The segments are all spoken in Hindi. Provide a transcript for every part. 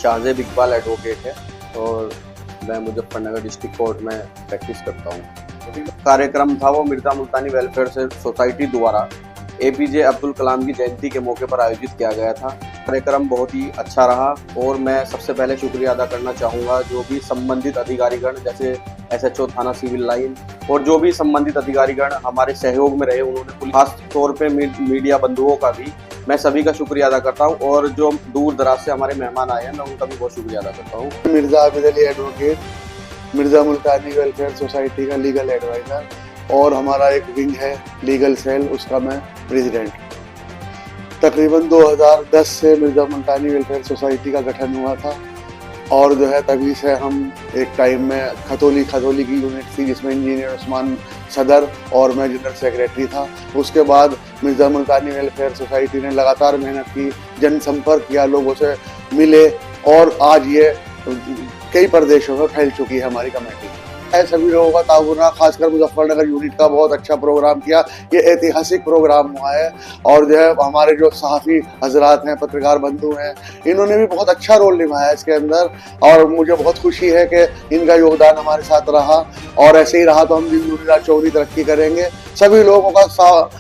शाहजेब इकबाल एडवोकेट है और मैं मुजफ्फरनगर डिस्ट्रिक्ट कोर्ट में प्रैक्टिस करता हूँ। कार्यक्रम था वो मिर्ज़ा मुल्तानी वेलफेयर सोसाइटी द्वारा एपीजे अब्दुल कलाम की जयंती के मौके पर आयोजित किया गया था। कार्यक्रम बहुत ही अच्छा रहा और मैं सबसे पहले शुक्रिया अदा करना चाहूँगा जो भी संबंधित अधिकारीगण जैसे एसएचओ थाना सिविल लाइन और जो भी संबंधित अधिकारीगण हमारे सहयोग में रहे, उन्होंने खास तौर पे मीडिया बंधुओं का भी मैं सभी का शुक्रिया अदा करता हूँ और जो दूर दराज से हमारे मेहमान आए हैं मैं उनका भी बहुत शुक्रिया अदा करता हूँ। मिर्ज़ा आबिद अली एडवोकेट, मिर्ज़ा मुल्तानी वेलफेयर सोसाइटी का लीगल एडवाइज़र और हमारा एक विंग है लीगल सेल, उसका मैं प्रेसिडेंट। तकरीबन 2010 से मिर्ज़ा मुल्तानी वेलफेयर सोसाइटी का गठन हुआ था और जो है तभी से हम एक टाइम में खतौली की यूनिट थी जिसमें इंजीनियर उस्मान सदर और मैं जनरल सेक्रेटरी था। उसके बाद मिर्ज़ा मुल्तानी वेलफेयर सोसाइटी ने लगातार मेहनत की, जनसंपर्क किया, लोगों से मिले और आज ये कई प्रदेशों में फैल चुकी है हमारी कमेटी। सभी लोगों का ताउन रहा, खासकर मुजफ्फरनगर यूनिट का बहुत अच्छा प्रोग्राम किया। ये ऐतिहासिक प्रोग्राम हुआ है और जो है हमारे जो सहाफ़ी हजरात हैं, पत्रकार बंधु हैं, इन्होंने भी बहुत अच्छा रोल निभाया इसके अंदर और मुझे बहुत खुशी है कि इनका योगदान हमारे साथ रहा और ऐसे ही रहा तो हम दिन 2024 तरक्की करेंगे। सभी लोगों का,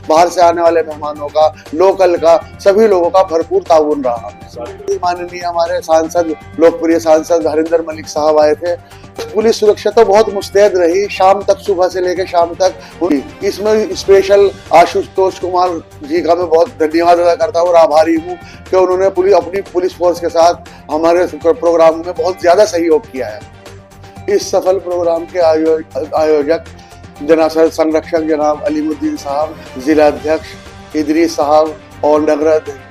बाहर से आने वाले मेहमानों का, लोकल का, सभी लोगों का भरपूर ताउन रहा। माननीय हमारे सांसद, लोकप्रिय सांसद हरिंदर मलिक साहब आए थे। पुलिस सुरक्षा तो बहुत मुस्तैद रही, शाम तक, सुबह से लेकर शाम तक। इसमें स्पेशल आशुतोष कुमार जी का मैं बहुत धन्यवाद अदा करता हूँ और आभारी हूँ कि उन्होंने अपनी पुलिस फोर्स के साथ हमारे प्रोग्राम में बहुत ज़्यादा सहयोग किया है। इस सफल प्रोग्राम के आयोजक जनाब संरक्षक जनाब अलीमुद्दीन साहब, जिला अध्यक्ष इदरीस साहब और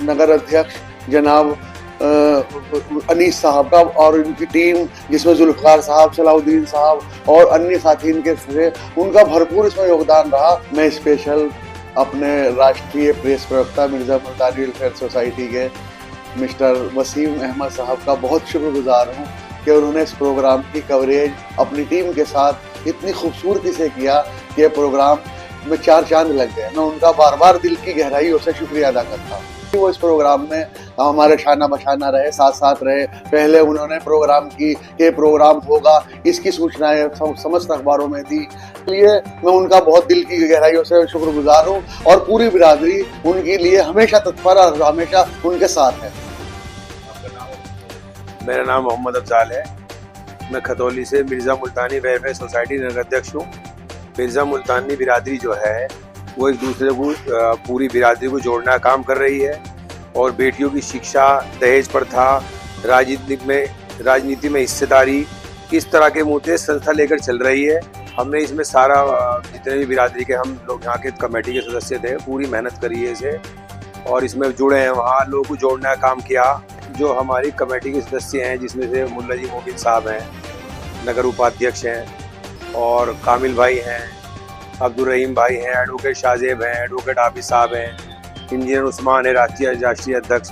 नगर अध्यक्ष जनाब अनीस साहब का और उनकी टीम जिसमें जुल्फकार साहब, सलाउद्दीन साहब और अन्य साथी इनके थे, उनका भरपूर इसमें योगदान रहा। मैं स्पेशल अपने राष्ट्रीय प्रेस प्रवक्ता मिर्ज़ा मुल्तानी वेलफेयर सोसाइटी के मिस्टर वसीम अहमद साहब का बहुत शुक्रगुजार हूँ कि उन्होंने इस प्रोग्राम की कवरेज अपनी टीम के साथ इतनी खूबसूरती से किया कि प्रोग्राम में चार चांद लग गए। मैं उनका बार बार दिल की गहराइयों से शुक्रिया अदा करता हूँ। वो इस प्रोग्राम में हमारे शाना बशाना रहे, साथ साथ रहे। पहले उन्होंने प्रोग्राम की कि प्रोग्राम होगा, इसकी सूचनाएं समस्त अखबारों में दी। इसलिए मैं उनका बहुत दिल की गहराइयों से शुक्रगुजार हूँ और पूरी बिरादरी उनके लिए हमेशा तत्पर और हमेशा उनके साथ है। मेरा नाम मोहम्मद अफजाल है। मैं खतौली से मिर्ज़ा मुल्तानी वेलफेयर सोसाइटी नगर अध्यक्ष हूँ। मिर्ज़ा मुल्तानी बिरादरी जो है वो एक दूसरे को, पूरी बिरादरी को जोड़ना काम कर रही है और बेटियों की शिक्षा, दहेज प्रथा, राजनीति में हिस्सेदारी, इस तरह के मुद्दे संस्था लेकर चल रही है। हमने इसमें सारा जितने भी बिरादरी के हम लोग यहाँ के कमेटी के सदस्य थे, पूरी मेहनत करी है इसे और इसमें जुड़े हैं, वहाँ लोगों को जोड़ने का काम किया। जो हमारी कमेटी के सदस्य हैं जिसमें से मुल्ला जी मोबिन साहब हैं, नगर उपाध्यक्ष हैं और कामिल भाई हैं, अब्दुल रहीम भाई हैं, एडवोकेट शाहजेब हैं, एडवोकेट आबिद साहब हैं, इंजीनियर उस्मान है राष्ट्रीय अध्यक्ष।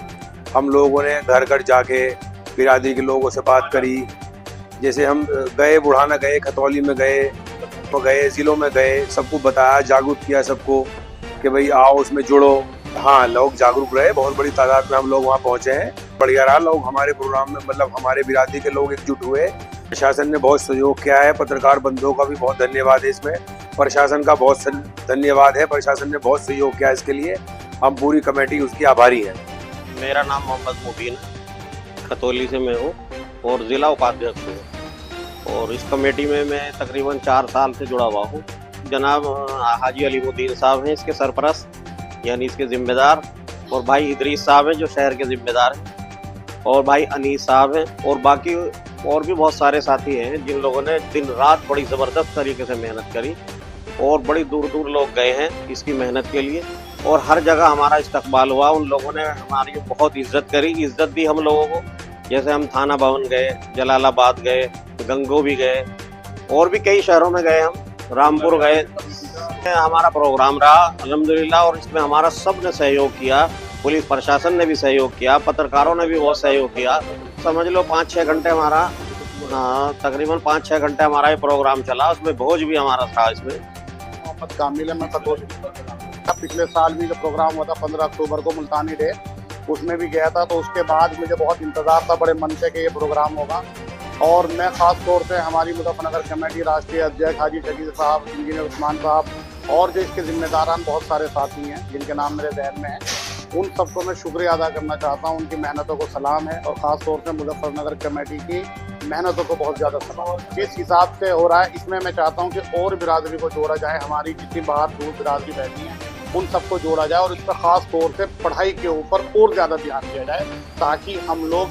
हम लोगों ने घर घर जाके बिरादरी के लोगों से बात करी। जैसे हम गए, बुढ़ाना गए, खतौली में गए, तो गए, ज़िलों में गए, सबको बताया, जागरूक किया सबको कि भाई आओ उसमें जुड़ो। हाँ, लोग जागरूक रहे, बहुत बड़ी तादाद में हम लोग वहाँ पहुँचे हैं। बढ़िया रहा, लोग हमारे प्रोग्राम में, मतलब हमारे बिरादरी के लोग एकजुट हुए। प्रशासन ने बहुत सहयोग किया है, पत्रकार बंधुओं का भी बहुत धन्यवाद है इसमें। प्रशासन का बहुत धन्यवाद है, प्रशासन ने बहुत सहयोग किया इसके लिए, हम पूरी कमेटी उसकी आभारी है। मेरा नाम मोहम्मद मुबीन है, खतौली से मैं हूँ और ज़िला उपाध्यक्ष हूँ और इस कमेटी में मैं तकरीबन 4 साल से जुड़ा हुआ हूँ। जनाब हाजी अलीमुद्दीन साहब हैं इसके सरपरस्त, यानी इसके ज़िम्मेदार, और भाई इदरीस साहब हैं जो शहर के ज़िम्मेदार हैं, और भाई अनीस साहब हैं, और बाकी और भी बहुत सारे साथी हैं जिन लोगों ने दिन रात बड़ी ज़बरदस्त तरीके से मेहनत करी और बड़ी दूर दूर लोग गए हैं इसकी मेहनत के लिए और हर जगह हमारा इस्तकबाल हुआ। उन लोगों ने हमारी बहुत इज्जत करी, इज्जत दी हम लोगों को। जैसे हम थाना भवन गए, जलालाबाद गए, गंगो भी गए और भी कई शहरों में गए, हम रामपुर गए। हमारा प्रोग्राम रहा अल्हम्दुलिल्लाह और इसमें हमारा सब ने सहयोग किया। पुलिस प्रशासन ने भी सहयोग किया, पत्रकारों ने भी बहुत सहयोग किया। समझ लो 5-6 घंटे हमारा, तकरीबन 5-6 घंटे हमारा ये प्रोग्राम चला। उसमें भोज भी हमारा था। इसमें मोहम्मद कामिल है, मैं खतौली। पिछले साल भी जो प्रोग्राम हुआ था 15 अक्टूबर को मुल्तानी डे, उसमें भी गया था। तो उसके बाद मुझे बहुत इंतज़ार था बड़े मन से कि ये प्रोग्राम होगा। और मैं ख़ास तौर से हमारी मुजफ्फरनगर कमेटी राष्ट्रीय अध्यक्ष हाजी शकील साहब, इंजीनियर उस्मान साहब और जो इसके जिम्मेदारान बहुत सारे साथी हैं जिनके नाम मेरे जहन में हैं, उन सबको मैं शुक्रिया अदा करना चाहता हूं। उनकी मेहनतों को सलाम है और ख़ास तौर से मुजफ्फरनगर कमेटी की मेहनतों को बहुत ज़्यादा सलाम। जिस हिसाब से हो रहा है इसमें मैं चाहता हूं कि और बिरादरी को जोड़ा जाए, हमारी जितनी बाहर दूर बिरादरी बैठी है उन सबको जोड़ा जाए और इस पर ख़ास तौर से पढ़ाई के ऊपर और ज़्यादा ध्यान दिया जाए ताकि हम लोग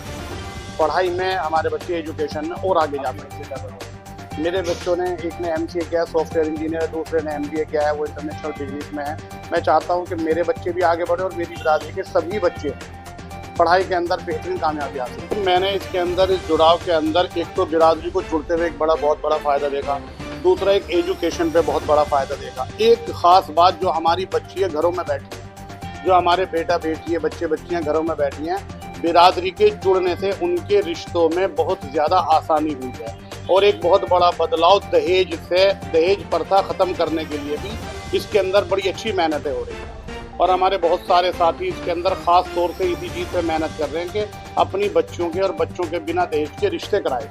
पढ़ाई में, हमारे बच्चे एजुकेशन में और आगे जा सकें। मेरे बच्चों ने, एक ने MCA किया है सॉफ्टवेयर इंजीनियर, दूसरे ने MBA किया है, वो इंटरनेशनल बिजनेस में है। मैं चाहता हूं कि मेरे बच्चे भी आगे बढ़े और मेरी बिरादरी के सभी बच्चे पढ़ाई के अंदर बेहतरीन कामयाबी हासिल करें। मैंने इसके अंदर, इस जुड़ाव के अंदर एक तो बिरादरी को जुड़ते हुए एक बहुत बड़ा फ़ायदा देखा, दूसरा एक एजुकेशन पे बहुत बड़ा फ़ायदा देखा। एक ख़ास बात, जो हमारी बच्चियाँ घरों में बैठी हैं, जो हमारे बेटा बेटी है, बच्चे बच्चियाँ घरों में बैठी हैं, बिरादरी के जुड़ने से उनके रिश्तों में बहुत ज़्यादा आसानी हुई है। और एक बहुत बड़ा बदलाव दहेज प्रथा ख़त्म करने के लिए भी इसके अंदर बड़ी अच्छी मेहनतें हो रही हैं। और हमारे बहुत सारे साथी इसके अंदर ख़ास तौर से इसी चीज़ पे मेहनत कर रहे हैं कि अपनी बच्चियों के और बच्चों के बिना दहेज के रिश्ते कराए।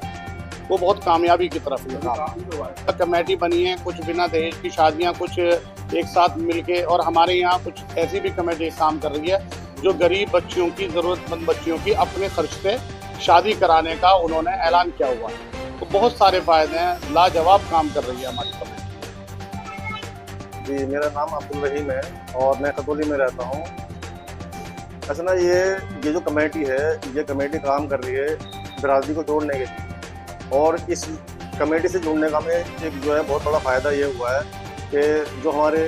वो बहुत कामयाबी की तरफ है। कमेटी बनी है, कुछ बिना दहेज की शादियाँ कुछ एक साथ मिलके, और हमारे यहाँ कुछ ऐसी भी कमेटी काम कर रही है जो गरीब बच्चियों की, ज़रूरतमंद बच्चियों की अपने खर्च से शादी कराने का उन्होंने ऐलान किया हुआ है। तो बहुत सारे फ़ायदे हैं, लाजवाब काम कर रही है हमारी कमेटी। जी, मेरा नाम अब्दुल रहीम है और मैं खतौली में रहता हूँ। ऐसा ना, ये जो कमेटी है, ये कमेटी काम कर रही है बिरादरी को जोड़ने के लिए, और इस कमेटी से जुड़ने का हमें एक जो है बहुत बड़ा फ़ायदा ये हुआ है कि जो हमारे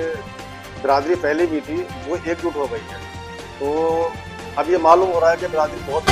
बिरादरी पहले भी थी वो एकजुट हो गई है। तो अब ये मालूम हो रहा है कि बिरादरी बहुत